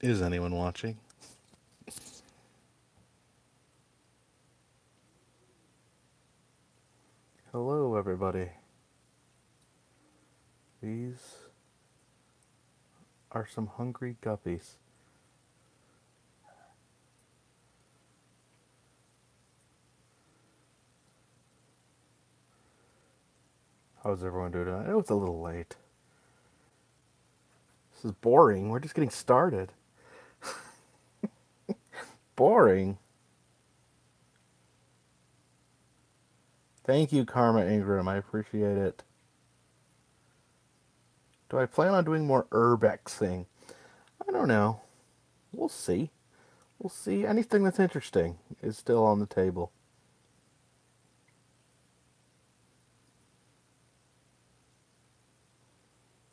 Is anyone watching? Hello, everybody. These are some hungry guppies. How's everyone doing tonight? I know it's a little late. This is boring. We're just getting started. Boring. Thank you, Karma Ingram. I appreciate it. Do I plan on doing more urbexing? I don't know. We'll see. We'll see. Anything that's interesting is still on the table.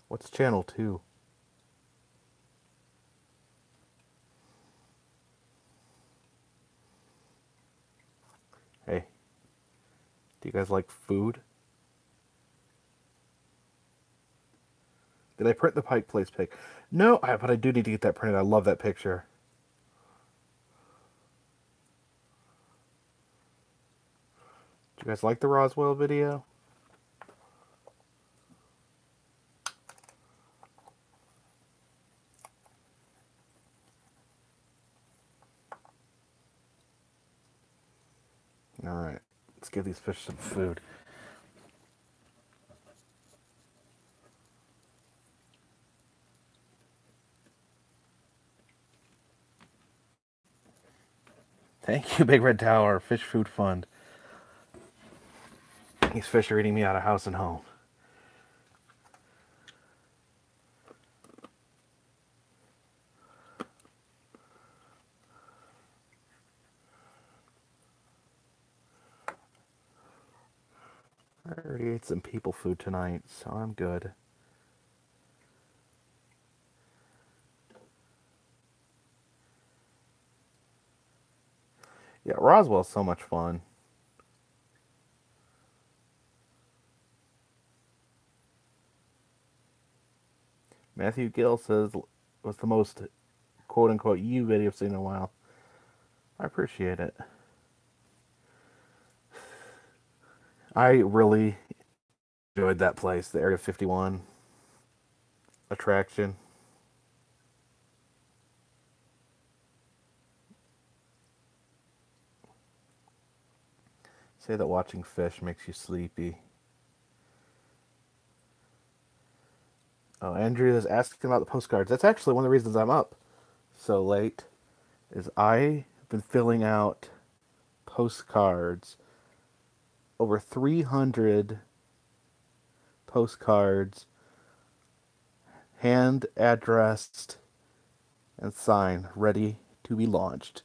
What's channel 2? Hey, do you guys like food? Did I print the Pike Place pic? No, but I do need to get that printed. I love that picture. Do you guys like the Roswell video? Alright, let's give these fish some food. Thank you, Big Red Tower, Fish Food Fund. These fish are eating me out of house and home. I already ate some people food tonight, so I'm good. Yeah, Roswell's so much fun. Matthew Gill says was the most quote unquote you video I've seen in a while. I appreciate it. I really enjoyed that place, the Area 51 attraction. Say that watching fish makes you sleepy. Oh, Andrew is asking about the postcards. That's actually one of the reasons I'm up so late. Is I have been filling out postcards, over 300 postcards, hand addressed and signed, ready to be launched.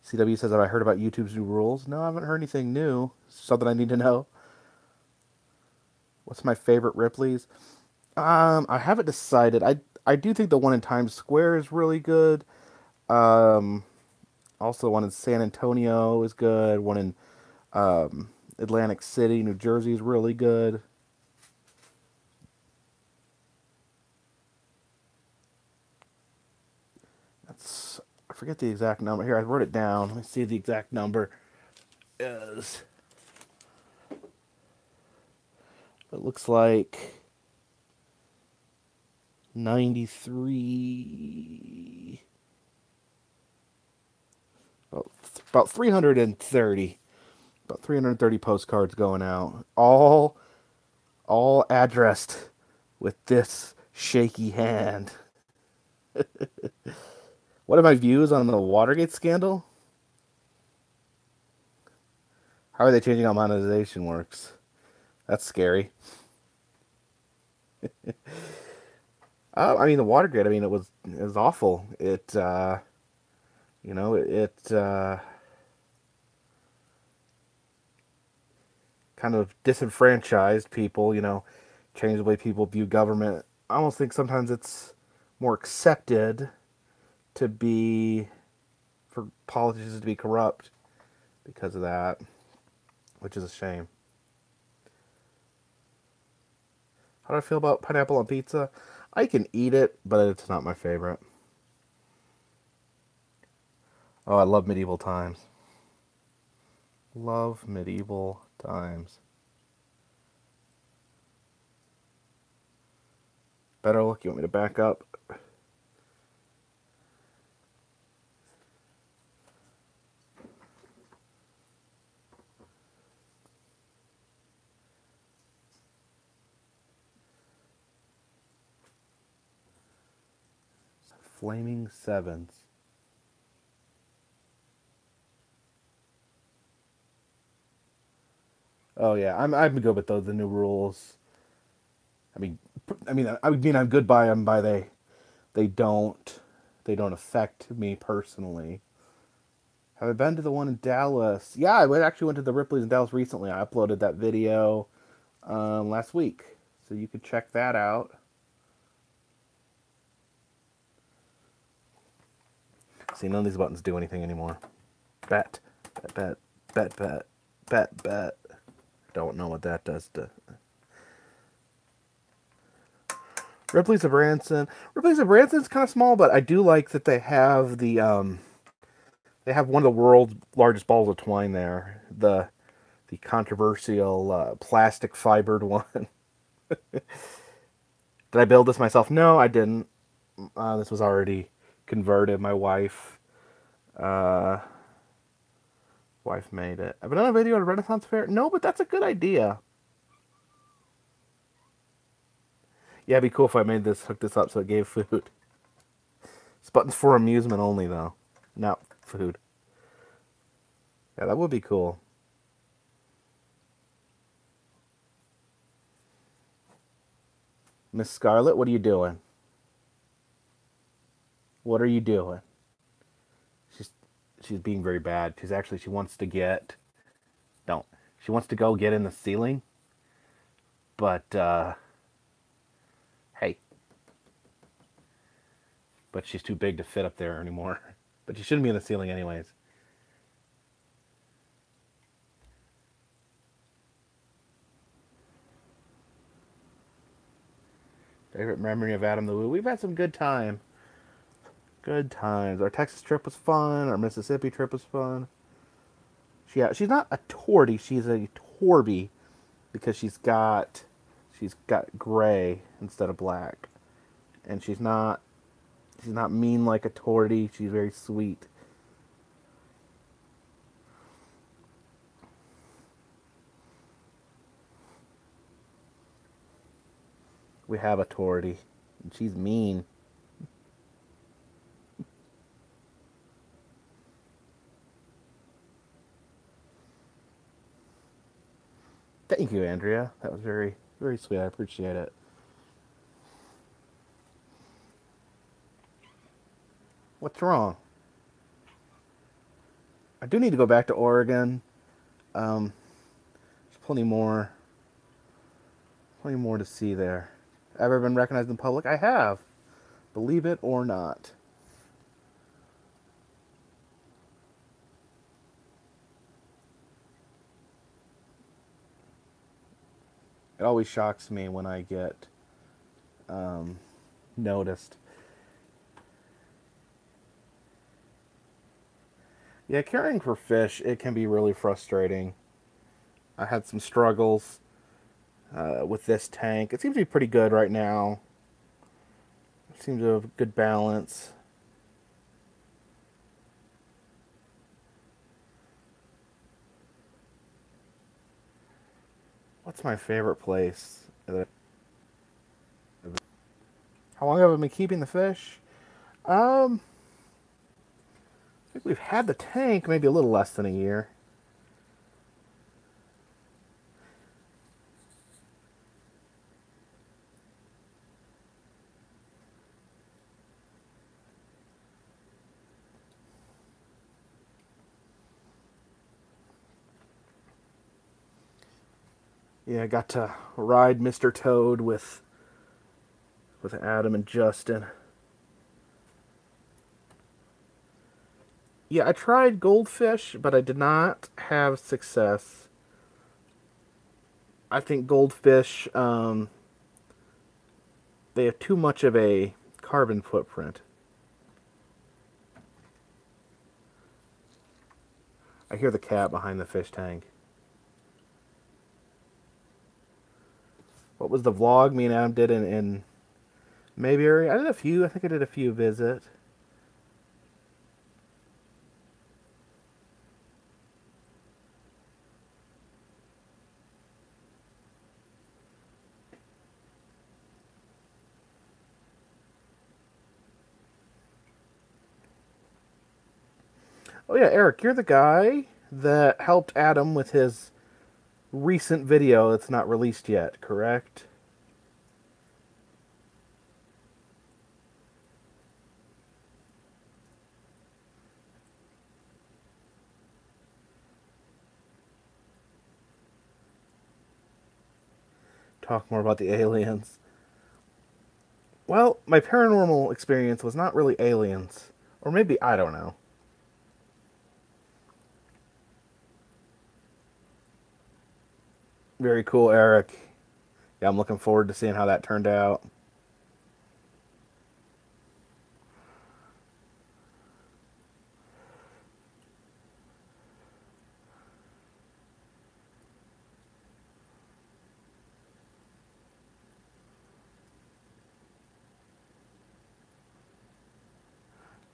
CW says, have I heard about YouTube's new rules? No, I haven't heard anything new. Something I need to know. What's my favorite Ripley's? I haven't decided. I do think the one in Times Square is really good. Um, Also, one in San Antonio is good. One in Atlantic City, New Jersey is really good. That's I forget the exact number. Here, I wrote it down. Let me see the exact number is. It looks like 93. About 330. About 330 postcards going out. All addressed with this shaky hand. What are my views on the Watergate scandal? How are they changing how monetization works? That's scary. I mean, the Watergate. I mean, it was awful. It kind of disenfranchised people. Changed the way people view government. I almost think sometimes it's more accepted to be for politicians to be corrupt because of that, which is a shame. How do I feel about pineapple on pizza? I can eat it, but it's not my favorite. Oh, I love medieval times. Love medieval times. Better look. You want me to back up? Flaming Sevens. Oh yeah, I'm good with those. The new rules. I mean, I mean, I'm good by them. By they don't they don't affect me personally. Have I been to the one in Dallas? Yeah, actually went to the Ripley's in Dallas recently. I uploaded that video last week, so you could check that out. See, none of these buttons do anything anymore. Bet, bet, bet, bet, bet, bet, bet. Don't know what that does to Ripley's of Branson. Ripley's of Branson's kind of small, but I do like that they have one of the world's largest balls of twine there. The controversial plastic fibered one. Did I build this myself? No, I didn't. This was already converted. My uh, wife made it. Have I done a video at a Renaissance fair? No, but that's a good idea. Yeah, it'd be cool if I made this, hook this up so it gave food. This button's for amusement only, though, not food. Yeah, that would be cool. Miss Scarlet, what are you doing? What are you doing? She's she's being very bad. She wants to get don't she wants to go get in the ceiling, but hey, but she's too big to fit up there anymore. But she shouldn't be in the ceiling anyways. Favorite memory of Adam the Woo? We've had some good time. Good times. Our Texas trip was fun. Our Mississippi trip was fun. She's not a tortie. She's a torby because she's got gray instead of black, and she's not mean like a tortie. She's very sweet. We have a tortie, and she's mean. Thank you, Andrea. That was very sweet. I appreciate it. What's wrong? I do need to go back to Oregon. There's plenty more to see there. Ever been recognized in public? I have. Believe it or not. It always shocks me when I get noticed. Yeah, caring for fish, it can be really frustrating. I had some struggles with this tank. It seems to be pretty good right now. It seems to have a good balance. What's my favorite place? How long have I been keeping the fish? Um, I think we've had the tank maybe a little less than a year. Yeah, I got to ride Mr. Toad with Adam and Justin. Yeah, I tried goldfish, but I did not have success. I think goldfish, they have too much of a carbon footprint. I hear the cat behind the fish tank. What was the vlog me and Adam did in Mayberry? I did a few. I think I did a few visit. Oh yeah, Eric, you're the guy that helped Adam with his recent video that's not released yet, correct? Talk more about the aliens. Well, my paranormal experience was not really aliens. Or maybe, I don't know. Very cool, Eric. Yeah, I'm looking forward to seeing how that turned out.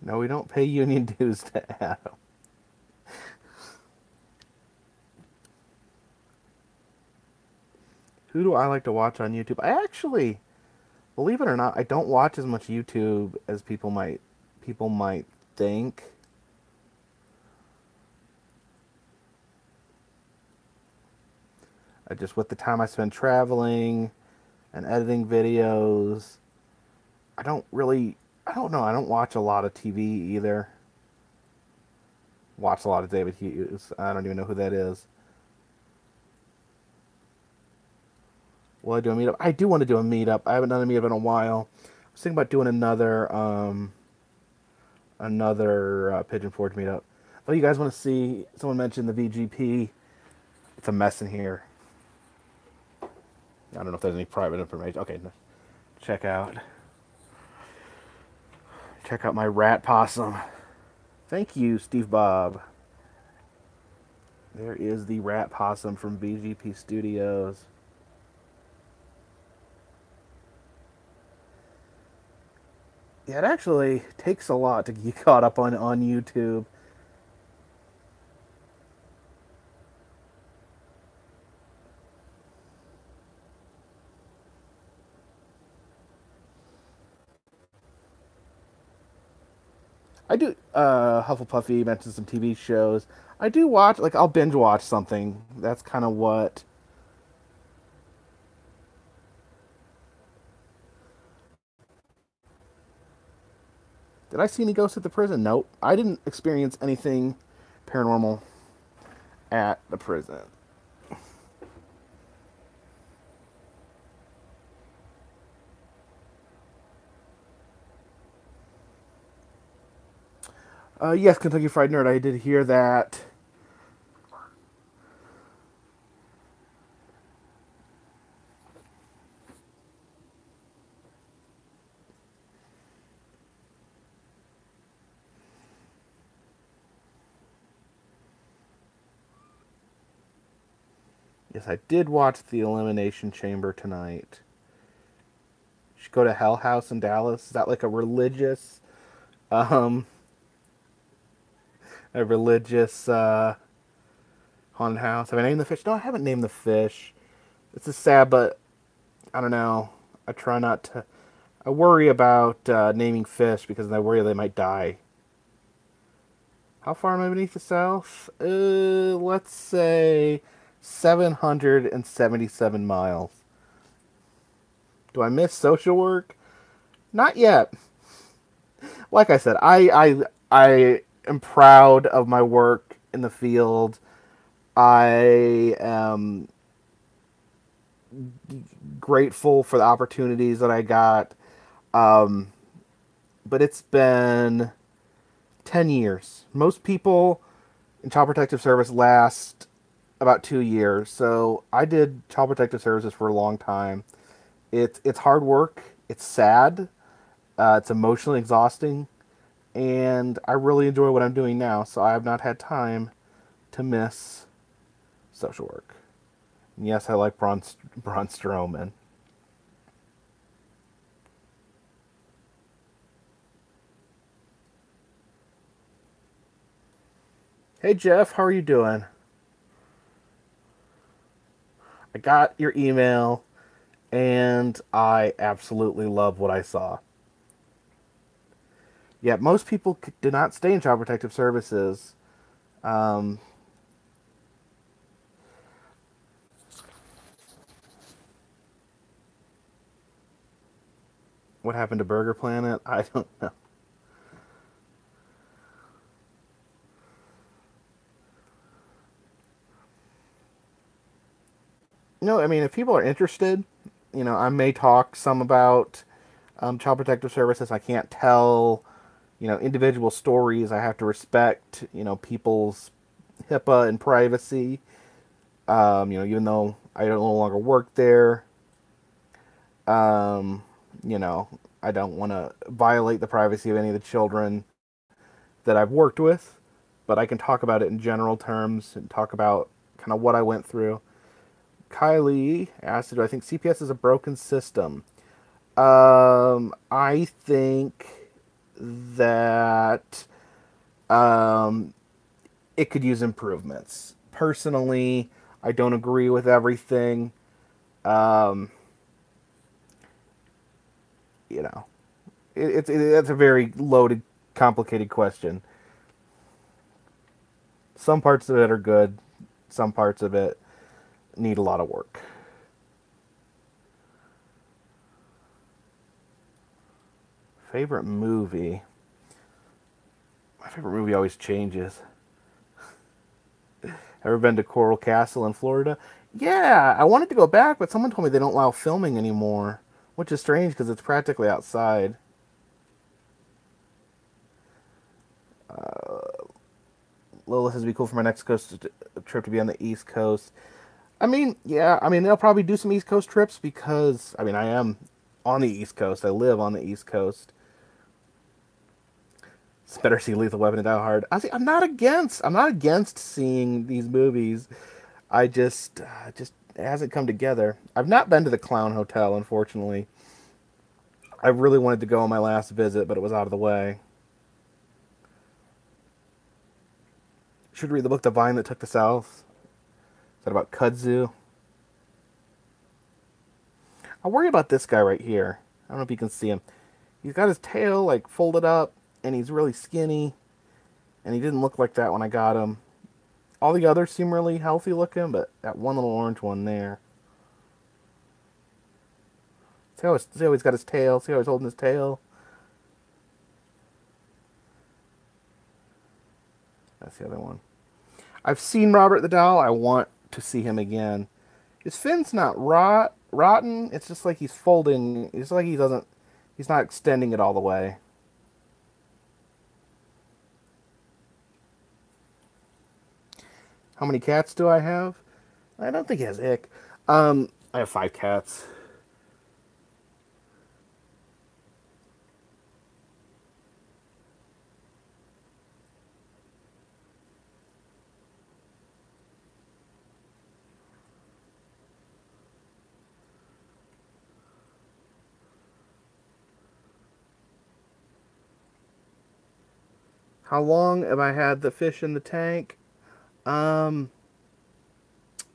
No, we don't pay union dues to Adam. Who do I like to watch on YouTube? I actually, believe it or not, I don't watch as much YouTube as people might think. I just with the time I spend traveling and editing videos, I don't really I don't know, I don't watch a lot of TV either. Watch a lot of David Hughes. I don't even know who that is. Will I do a meetup? I do want to do a meetup. I haven't done a meetup in a while. I was thinking about doing another Pigeon Forge meetup. Oh, you guys want to see? Someone mentioned the VGP. It's a mess in here. I don't know if there's any private information. Okay, check out check out my rat possum. Thank you, Steve Bob. There is the rat possum from VGP Studios. Yeah, it actually takes a lot to get caught up on YouTube. I do. Hufflepuffy mentioned some TV shows. I do watch. Like I'll binge watch something. That's kind of what. Did I see any ghosts at the prison? Nope. I didn't experience anything paranormal at the prison. Yes, Kentucky Fried Nerd. I did hear that. Yes, I did watch the Elimination Chamber tonight. You should go to Hell House in Dallas. Is that like um, a religious haunted house? Have I named the fish? No, I haven't named the fish. It's a sad, but I don't know. I try not to. I worry about naming fish because I worry they might die. How far am I beneath the south? Let's say 777 miles. Do I miss social work? Not yet. Like I said, I am proud of my work in the field. I am grateful for the opportunities that I got. Um, but it's been 10 years. Most people in Child Protective Service last about 2 years. So I did Child Protective Services for a long time. It's hard work. It's sad. It's emotionally exhausting. And I really enjoy what I'm doing now. So I have not had time to miss social work. And yes, I like Braun Strowman. Hey Jeff, how are you doing? I got your email and I absolutely love what I saw. Yeah, most people do not stay in Child Protective Services. Um, what happened to Burger Planet? I don't know. No, I mean, if people are interested, I may talk some about Child Protective Services. I can't tell, individual stories. I have to respect, people's HIPAA and privacy. Even though I no longer work there, um, you know, I don't want to violate the privacy of any of the children that I've worked with. But I can talk about it in general terms and talk about kind of what I went through. Kylie asked, "Do I think CPS is a broken system?" I think that um, it could use improvements. Personally, I don't agree with everything. Um, you know, it's a very loaded, complicated question. Some parts of it are good. Some parts of it need a lot of work. Favorite movie? My favorite movie always changes. Ever been to Coral Castle in Florida? Yeah, I wanted to go back, but someone told me they don't allow filming anymore, which is strange because it's practically outside. Lola says it'd be cool for my next coast trip to be on the East Coast. I mean, yeah, I mean they'll probably do some East Coast trips because I mean I am on the East Coast. I live on the East Coast. It's better see Lethal Weapon and Die Hard. I'm not against seeing these movies. I just it hasn't come together. I've not been to the Clown Hotel, unfortunately. I really wanted to go on my last visit, but it was out of the way. Should read the book The Vine That Took the South. Is that about kudzu? I worry about this guy right here. I don't know if you can see him. He's got his tail like folded up, and he's really skinny. And he didn't look like that when I got him. All the others seem really healthy looking, but that one little orange one there. See how he's got his tail? See how he's holding his tail? That's the other one. I've seen Robert the Doll. I want to see him again. His fin's not rotten. It's just like he's folding. It's like he's not extending it all the way. How many cats do I have? I don't think he has ick. I have 5 cats. How long have I had the fish in the tank? Um,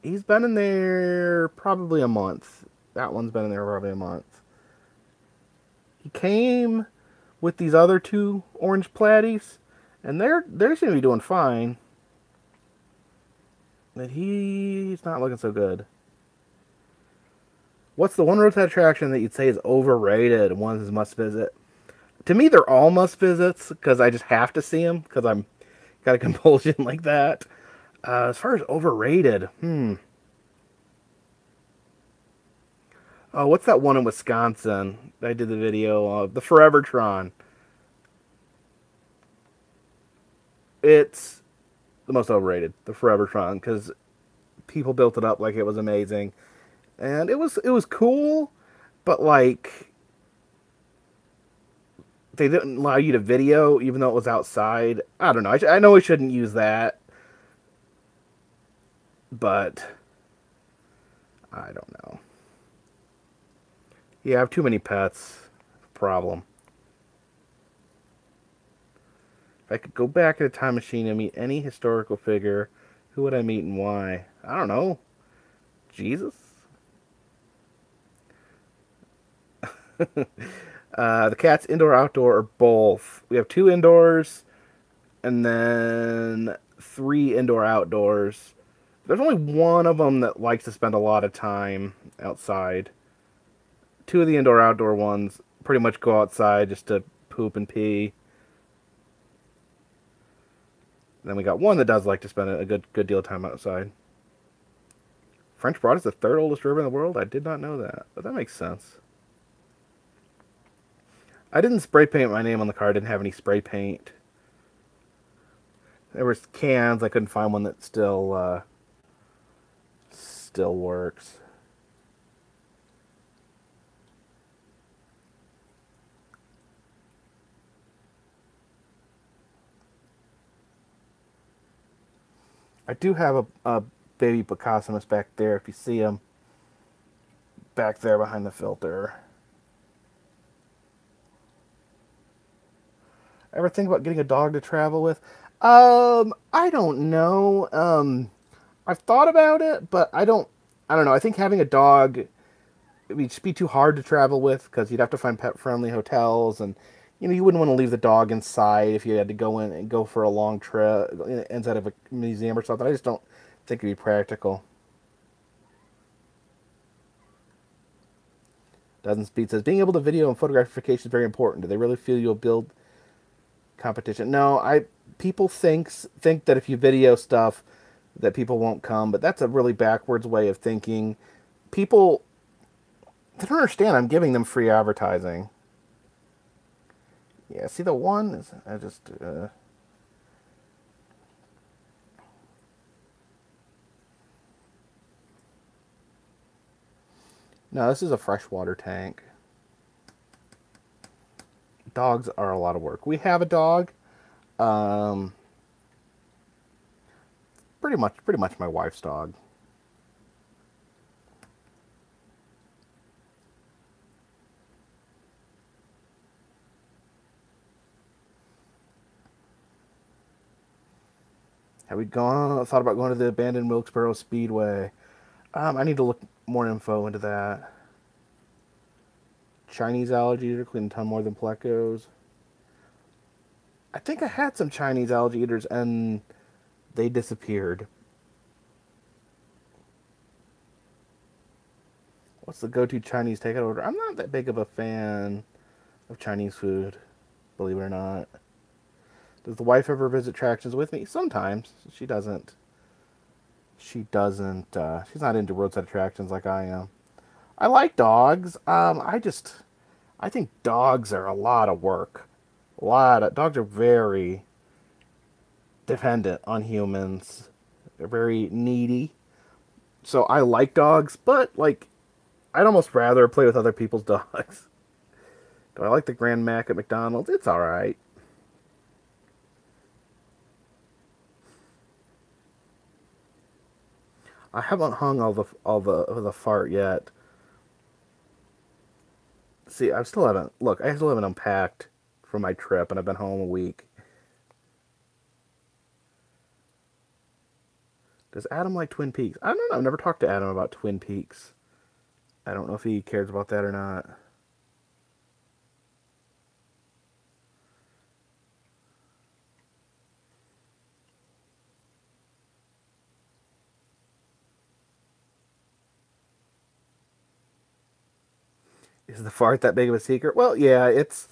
he's been in there probably a month. That one's been in there probably a month. He came with these other two orange platies, and they're seem to be doing fine. But he's not looking so good. What's the one roadside attraction that you'd say is overrated and one is must visit? To me, they're all must visits because I just have to see them because I'm got a compulsion like that. As far as overrated, oh, what's that one in Wisconsin? I did the video of the Forevertron. It's the most overrated, the Forevertron, because people built it up like it was amazing, and it was cool, but like they didn't allow you to video even though it was outside. I don't know. I know I shouldn't use that. But I don't know. Yeah, I have too many pets. Problem. If I could go back in a time machine and meet any historical figure, who would I meet and why? I don't know. Jesus? The cats indoor outdoor or both. We have two indoors and then three indoor outdoors. There's only one of them that likes to spend a lot of time outside. Two of the indoor outdoor ones pretty much go outside just to poop and pee. And then we got one that does like to spend a good deal of time outside. French Broad is the third oldest river in the world. I did not know that, but that makes sense. I didn't spray paint my name on the car. I didn't have any spray paint. There was cans. I couldn't find one that still works. I do have a baby Picassomus back there. If you see him back there behind the filter. Ever think about getting a dog to travel with? I don't know. I've thought about it, but I don't. I don't know. I think having a dog it would just be too hard to travel with because you'd have to find pet-friendly hotels, and you wouldn't want to leave the dog inside if you had to go in and go for a long trip inside of a museum or something. I just don't think it'd be practical. Doesn't Speed says being able to video and photographication is very important. Do they really feel you'll build competition? No, I people think that if you video stuff that people won't come, but that's a really backwards way of thinking. People they don't understand I'm giving them free advertising. Yeah, see the one is I just no, this is a freshwater tank. Dogs are a lot of work. We have a dog. Um, pretty much my wife's dog. Have we thought about going to the abandoned Wilkesboro Speedway? I need to look more info into that. Chinese algae eater clean a ton more than Plecos. I think I had some Chinese algae eaters and they disappeared. What's the go-to Chinese takeout order? I'm not that big of a fan of Chinese food, believe it or not. Does the wife ever visit attractions with me? Sometimes. She doesn't. She doesn't. She's not into roadside attractions like I am. I like dogs. I think dogs are a lot of work. Dogs are very dependent on humans. They're very needy. So I like dogs, but like, I'd almost rather play with other people's dogs. Do I like the Grand Mac at McDonald's? It's all right. I haven't hung all the fart yet. See, I still haven't. Look, I still haven't unpacked from my trip, and I've been home a week. Does Adam like Twin Peaks? I don't know. I've never talked to Adam about Twin Peaks. I don't know if he cares about that or not. Is the fart that big of a secret? Well, yeah, it's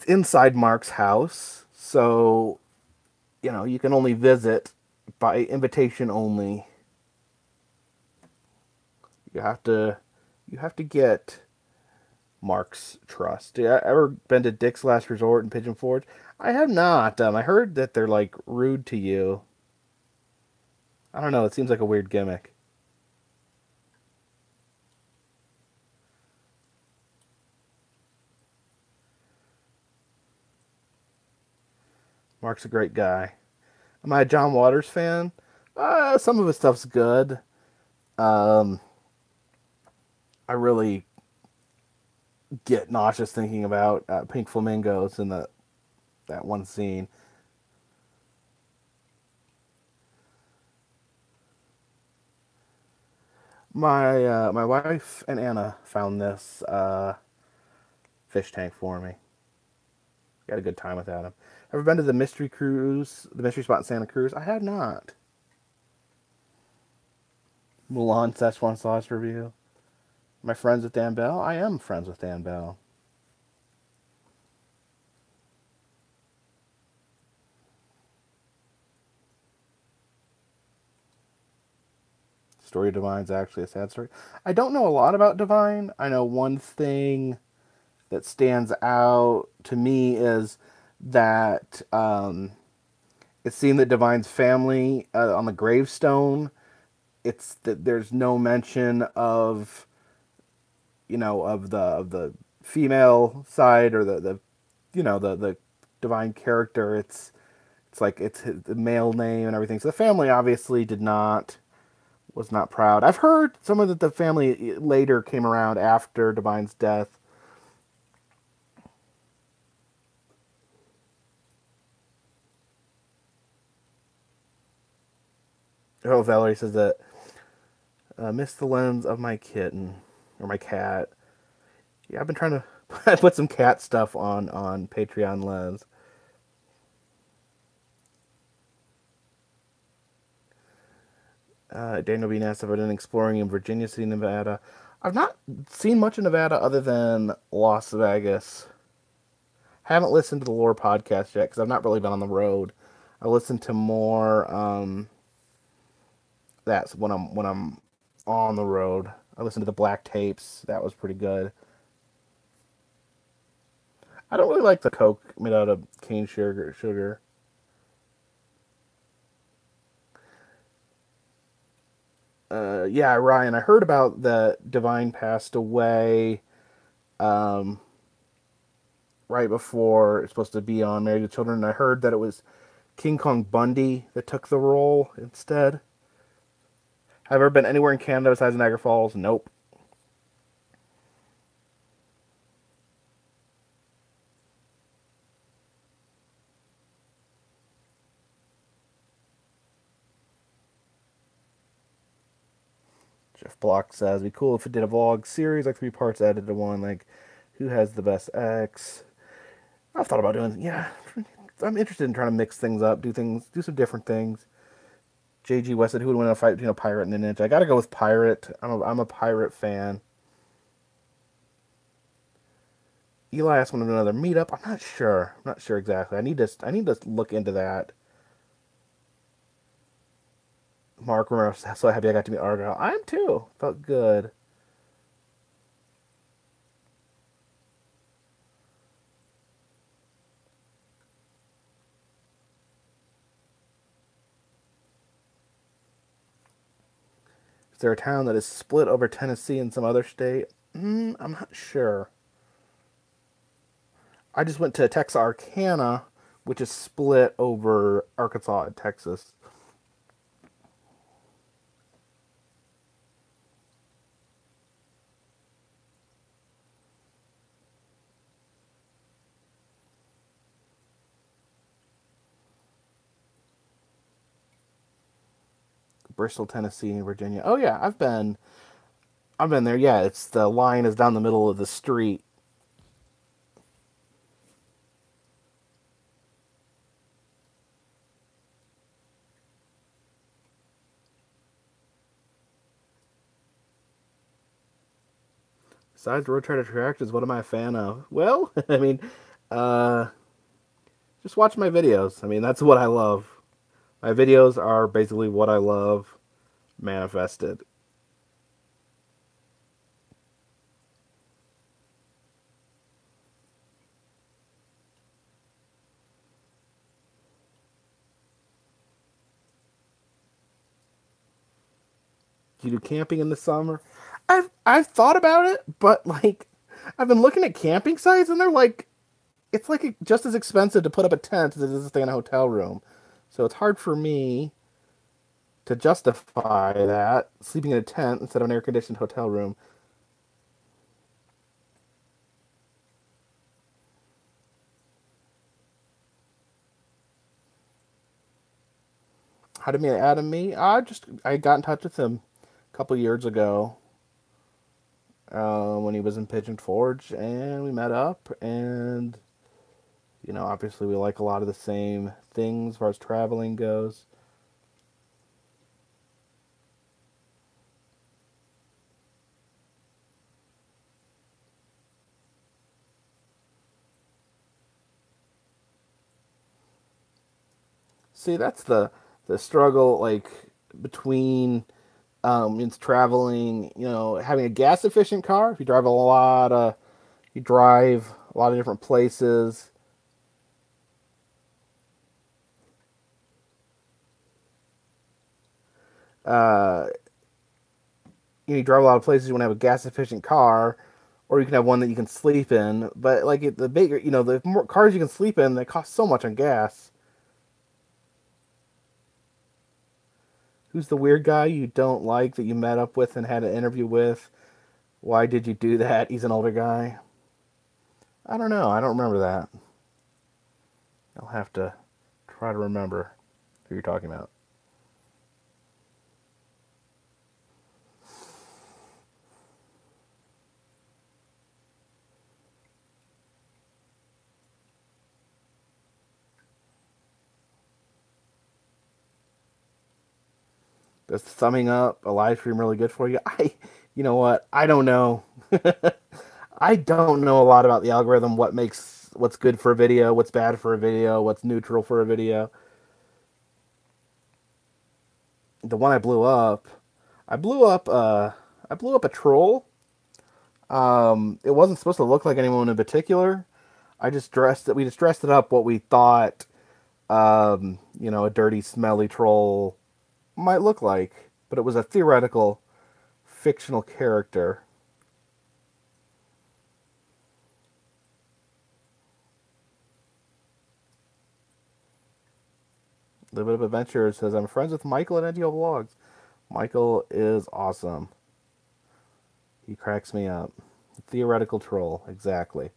inside Mark's house, so you can only visit by invitation only. You have to you have to get Mark's trust. Yeah, ever been to Dick's Last Resort in Pigeon Forge? I have not. I heard that they're like rude to you. I don't know. It seems like a weird gimmick. Mark's a great guy. Am I a John Waters fan? Some of his stuff's good. Um, I really get nauseous thinking about pink flamingos in that one scene. My wife and Anna found this fish tank for me. Got a good time with Adam. Ever been to the mystery cruise, the mystery spot in Santa Cruz? I have not. Mulan Szechuan sauce review. Am I friends with Dan Bell? I am friends with Dan Bell. Story of Divine's actually a sad story. I don't know a lot about Divine. I know one thing that stands out to me is that it seemed that Divine's family on the gravestone, it's that there's no mention of of the female side or the the Divine character. It's like it's the male name and everything. So the family obviously did not was not proud. I've heard some of the family later came around after Divine's death. Oh, Valerie says that miss the lens of my kitten or my cat. Yeah, I've been trying to put some cat stuff on Patreon Lens. Daniel B. Nass, I've been exploring in Virginia City, Nevada. I've not seen much of Nevada other than Las Vegas. Haven't listened to the Lore podcast yet because I've not really been on the road. I listen to more. That's when I'm on the road. I listened to the Black Tapes. That was pretty good. I don't really like the Coke made out of cane sugar. Yeah, Ryan. I heard about the Divine passed away right before it's supposed to be on Married with Children. And I heard that it was King Kong Bundy that took the role instead. Have I ever been anywhere in Canada besides Niagara Falls? Nope. Jeff Block says, it'd be cool if it did a vlog series, like 3 parts added to one, like who has the best ex. I've thought about doing, yeah. I'm interested in trying to mix things up, do some different things. JG West said, who would win a fight between a pirate and a ninja? I gotta go with pirate. I'm a pirate fan. Eli asked when to do another meetup. I'm not sure. I'm not sure exactly. I need to look into that. Mark Romero, so happy I got to meet Argyle. I'm too. Felt good. Is there a town that is split over Tennessee and some other state? I'm not sure. I just went to Texarkana, which is split over Arkansas and Texas. Bristol, Tennessee, and Virginia. Oh yeah, I've been. I've been there. Yeah, it's the line is down the middle of the street. Besides Road Trade Attractions, what am I a fan of? Well, I mean, uh, just watch my videos. I mean, that's what I love. My videos are basically what I love manifested. Do you do camping in the summer? I've thought about it, but like I've been looking at camping sites and they're like it's like just as expensive to put up a tent as it is to stay in a hotel room. So it's hard for me. to justify that, sleeping in a tent instead of an air-conditioned hotel room. How did me Adam me? I got in touch with him a couple years ago when he was in Pigeon Forge, and we met up. And obviously we like a lot of the same things as far as traveling goes. See, that's the struggle, like between it's traveling. Having a gas efficient car. If you drive you drive a lot of different places. Uh, you drive a lot of places. You want to have a gas efficient car, or you can have one that you can sleep in. But like the bigger, the more cars you can sleep in, they cost so much on gas. Who's the weird guy you don't like that you met up with and had an interview with? Why did you do that? He's an older guy. I don't know. I don't remember that. I'll have to try to remember who you're talking about. Is summing up a live stream really good for you? You know what? I don't know. I don't know a lot about the algorithm. What's good for a video, what's bad for a video, what's neutral for a video. The one I blew up, I blew up. I blew up a troll. It wasn't supposed to look like anyone in particular. I just dressed it. We just dressed it up what we thought, a dirty, smelly troll might look like, but it was a theoretical, fictional character. Little bit of adventure says I'm friends with Michael at NGO Vlogs. Michael is awesome. He cracks me up. Theoretical troll, exactly.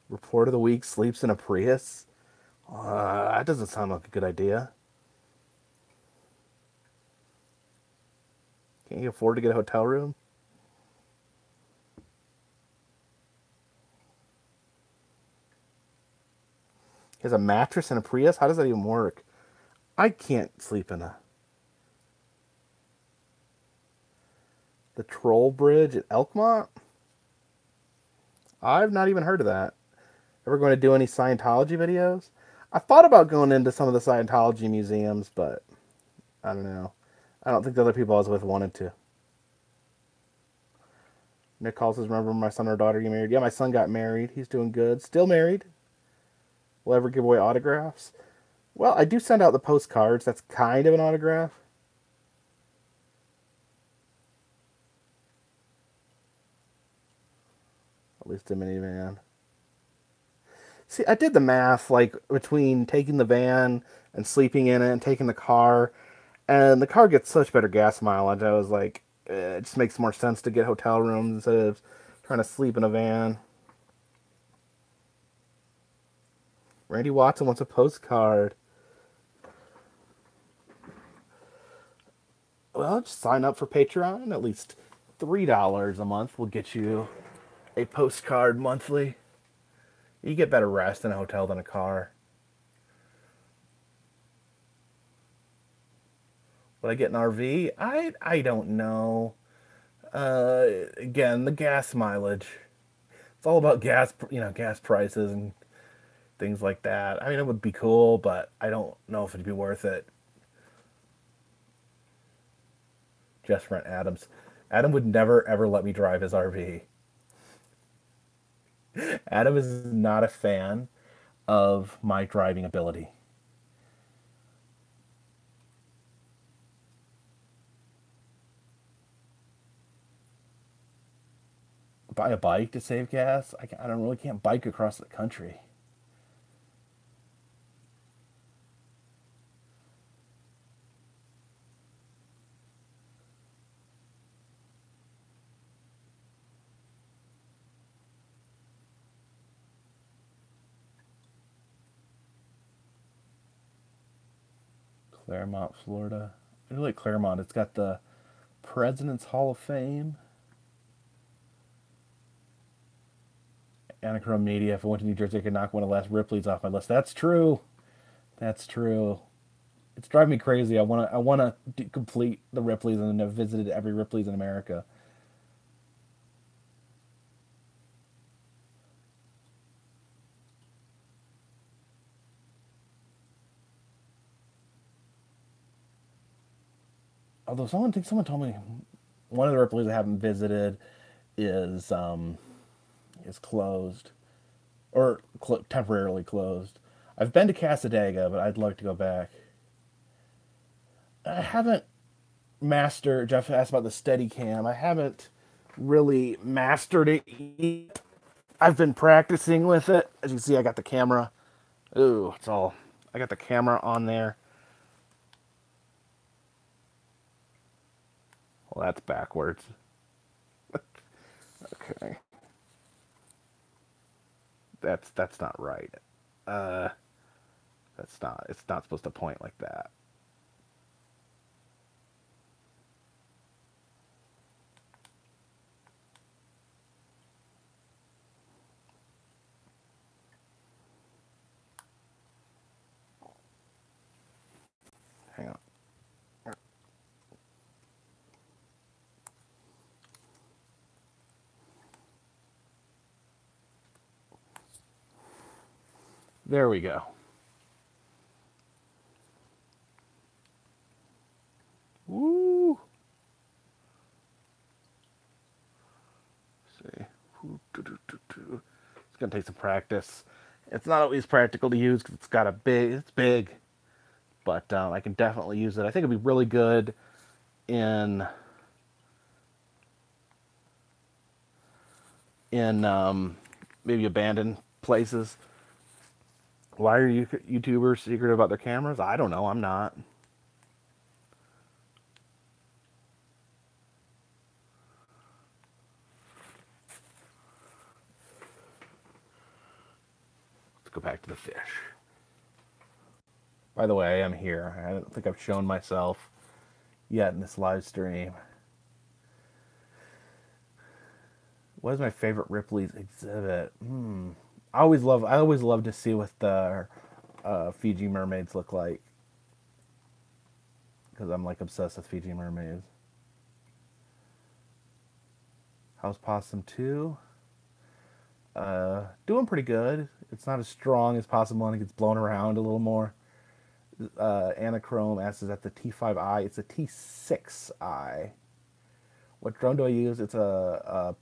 Report of the week: sleeps in a Prius. That doesn't sound like a good idea. Can't you afford to get a hotel room? He has a mattress and a Prius? How does that even work? I can't sleep in the Troll Bridge at Elkmont? I've not even heard of that. Ever going to do any Scientology videos? I thought about going into some of the Scientology museums, but I don't know. I don't think the other people I was with wanted to. Nick calls says, remember my son or daughter get married? Yeah, my son got married. He's doing good. Still married. Will I ever give away autographs? Well, I do send out the postcards. That's kind of an autograph. At least a minivan. See, I did the math, like, between taking the van and sleeping in it and taking the car. And the car gets such better gas mileage. I was like, it just makes more sense to get hotel rooms instead of trying to sleep in a van. Randy Watson wants a postcard. Well, just sign up for Patreon. At least $3 a month will get you a postcard monthly. You get better rest in a hotel than a car. Would I get an RV? I don't know. Again, the gas mileage. It's all about gas prices and things like that. I mean, it would be cool, but I don't know if it'd be worth it. Just rent Adams. Adam would never ever let me drive his RV. Adam is not a fan of my driving ability. buy a bike to save gas. I don't really can't bike across the country. Claremont, Florida. I really like Claremont. It's got the President's Hall of Fame. Anachrome Media. If I went to New Jersey, I could knock one of the last Ripley's off my list. That's true. That's true. It's driving me crazy. I want to complete the Ripley's and have visited every Ripley's in America. Although someone told me one of the Ripley's I haven't visited is closed or temporarily closed. I've been to Casadega, but I'd like to go back. I haven't mastered. Jeff asked about the Steadicam. I haven't really mastered it yet. I've been practicing with it. As you see, I got the camera. Ooh, it's all. I got the camera on there. Well, that's backwards. Okay, that's not right. Uh, that's not. It's not supposed to point like that. Hang on. There we go. Woo! Let's see. It's gonna take some practice. It's not always practical to use because it's big, but I can definitely use it. I think it'd be really good in maybe abandoned places. Why are you YouTubers secretive about their cameras? I don't know. I'm not. Let's go back to the fish. By the way, I'm here. I don't think I've shown myself yet in this live stream. What is my favorite Ripley's exhibit? I always love to see what the Fiji mermaids look like because I'm like obsessed with Fiji mermaids. House Possum 2. Doing pretty good. It's not as strong as Possum 1. It gets blown around a little more. Anachrome asks, is that the T5i? It's a T6i. What drone do I use? It's a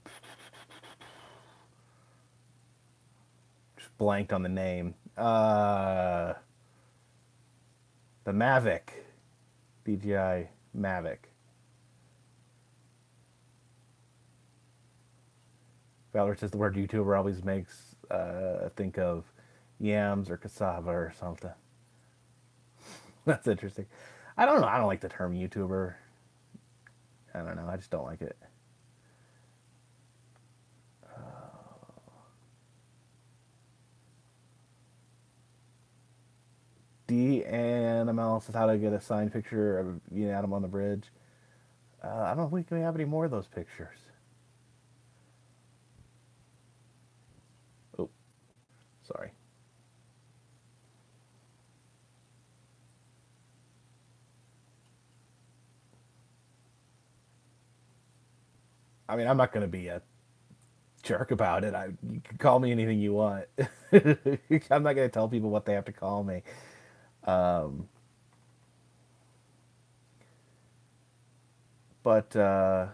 just blanked on the name. The Mavic. DJI Mavic. Valor says the word YouTuber always makes think of yams or cassava or something. That's interesting. I don't know. I don't like the term YouTuber. I don't know. I just don't like it. D and ML says how to get a signed picture of you and Adam on the bridge. I don't think we have any more of those pictures. Oh, sorry. I mean, I'm not going to be a jerk about it. You can call me anything you want. I'm not going to tell people what they have to call me. Um, but I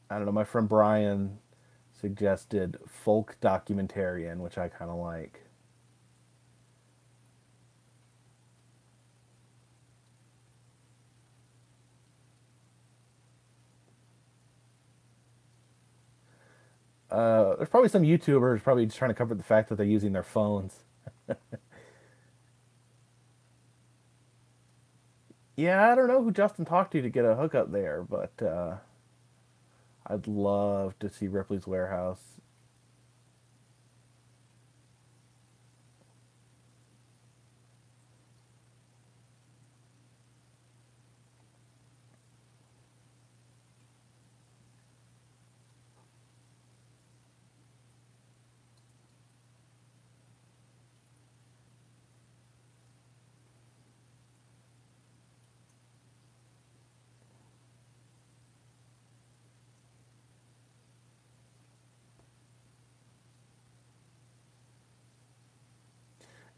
don't know. My friend Brian suggested folk documentarian, which I kind of like. There's probably some YouTubers probably just trying to cover the fact that they're using their phones. Yeah, I don't know who Justin talked to get a hookup there, but I'd love to see Ripley's Warehouse.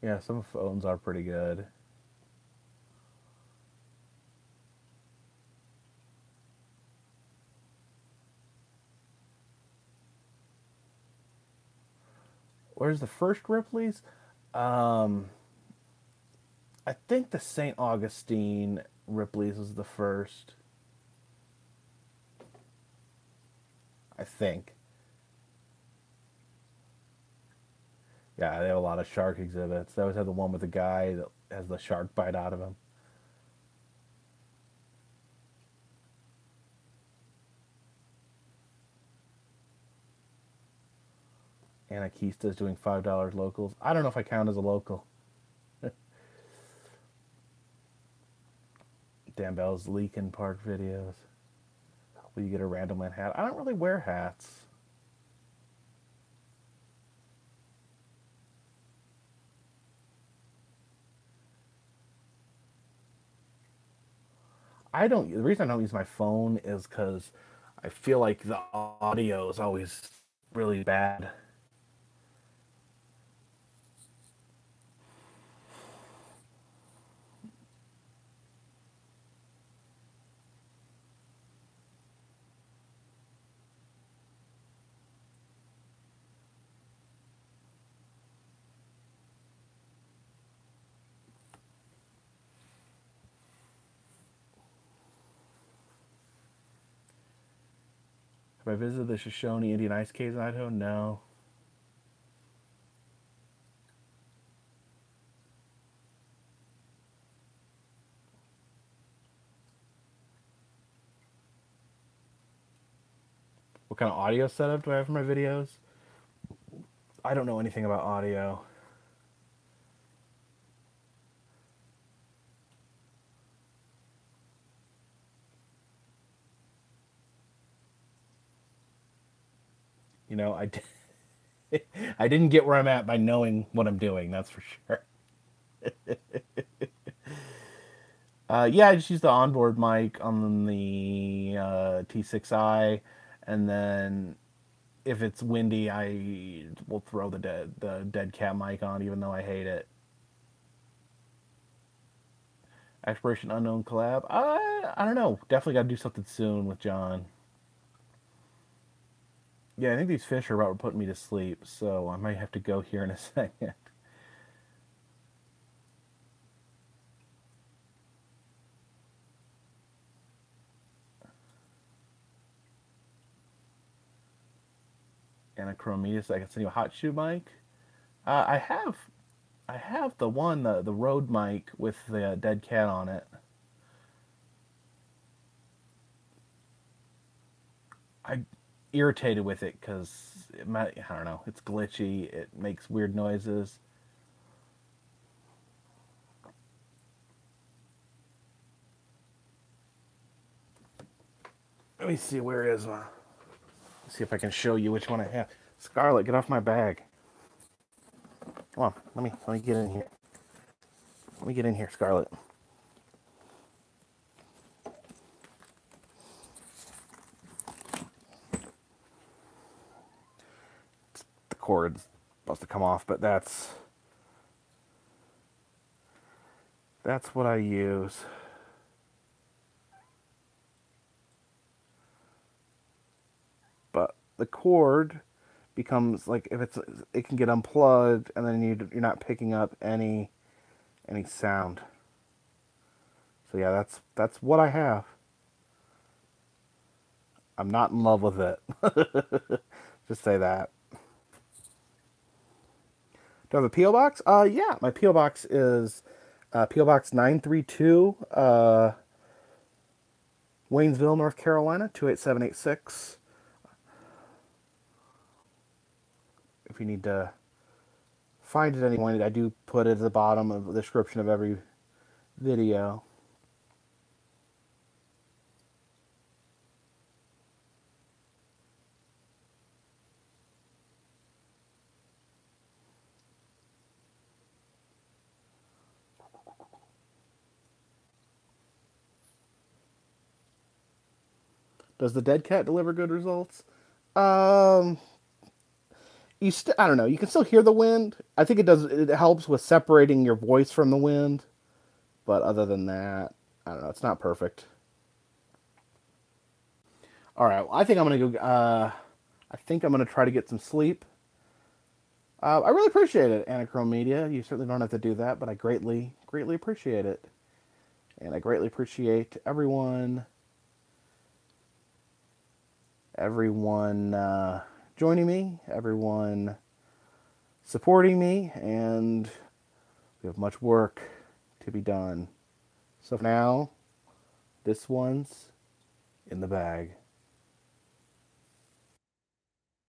Yeah, some phones are pretty good. Where's the first Ripley's? Um, I think the St. Augustine Ripley's was the first. I think. Yeah, they have a lot of shark exhibits. They always have the one with the guy that has the shark bite out of him. Anakista's doing $5 locals. I don't know if I count as a local. Dan Bell's Leakin Park videos. Will you get a random man hat? I don't really wear hats. I don't. The reason I don't use my phone is because I feel like the audio is always really bad. Have I visited the Shoshone Indian Ice Caves in Idaho? No. What kind of audio setup do I have for my videos? I don't know anything about audio. I I didn't get where I'm at by knowing what I'm doing. That's for sure. Yeah, I just use the onboard mic on the T6i, and then if it's windy, I will throw the dead cat mic on, even though I hate it. Exploration Unknown collab. I don't know. Definitely got to do something soon with John. Yeah, I think these fish are about putting me to sleep, so I might have to go here in a second. Anachrometus, I can send you a hot shoe mic. I have the one, the Rode mic with the dead cat on it. I irritated with it because I don't know, it's glitchy. It makes weird noises. Let me see, where is my? See if I can show you which one I have. Scarlett, get off my bag. Come on, let me get in here. Let me get in here, Scarlett. The cord's supposed to come off, but that's what I use. But the cord becomes like, if it can get unplugged, and then you're not picking up any sound. So yeah, that's what I have. I'm not in love with it. Just say that. Do I have a P.O. box? Yeah, my P.O. box is P.O. Box 932, Waynesville, North Carolina, 28786. If you need to find it at any point, I do put it at the bottom of the description of every video. Does the dead cat deliver good results? Um, I don't know. You can still hear the wind. I think it does. It helps with separating your voice from the wind. But other than that, I don't know. It's not perfect. All right. Well, I think I'm gonna go. I think I'm gonna try to get some sleep. I really appreciate it, Anachrome Media. You certainly don't have to do that, but I greatly, greatly appreciate it, and I greatly appreciate everyone joining me, everyone supporting me, and we have much work to be done. So for now, this one's in the bag.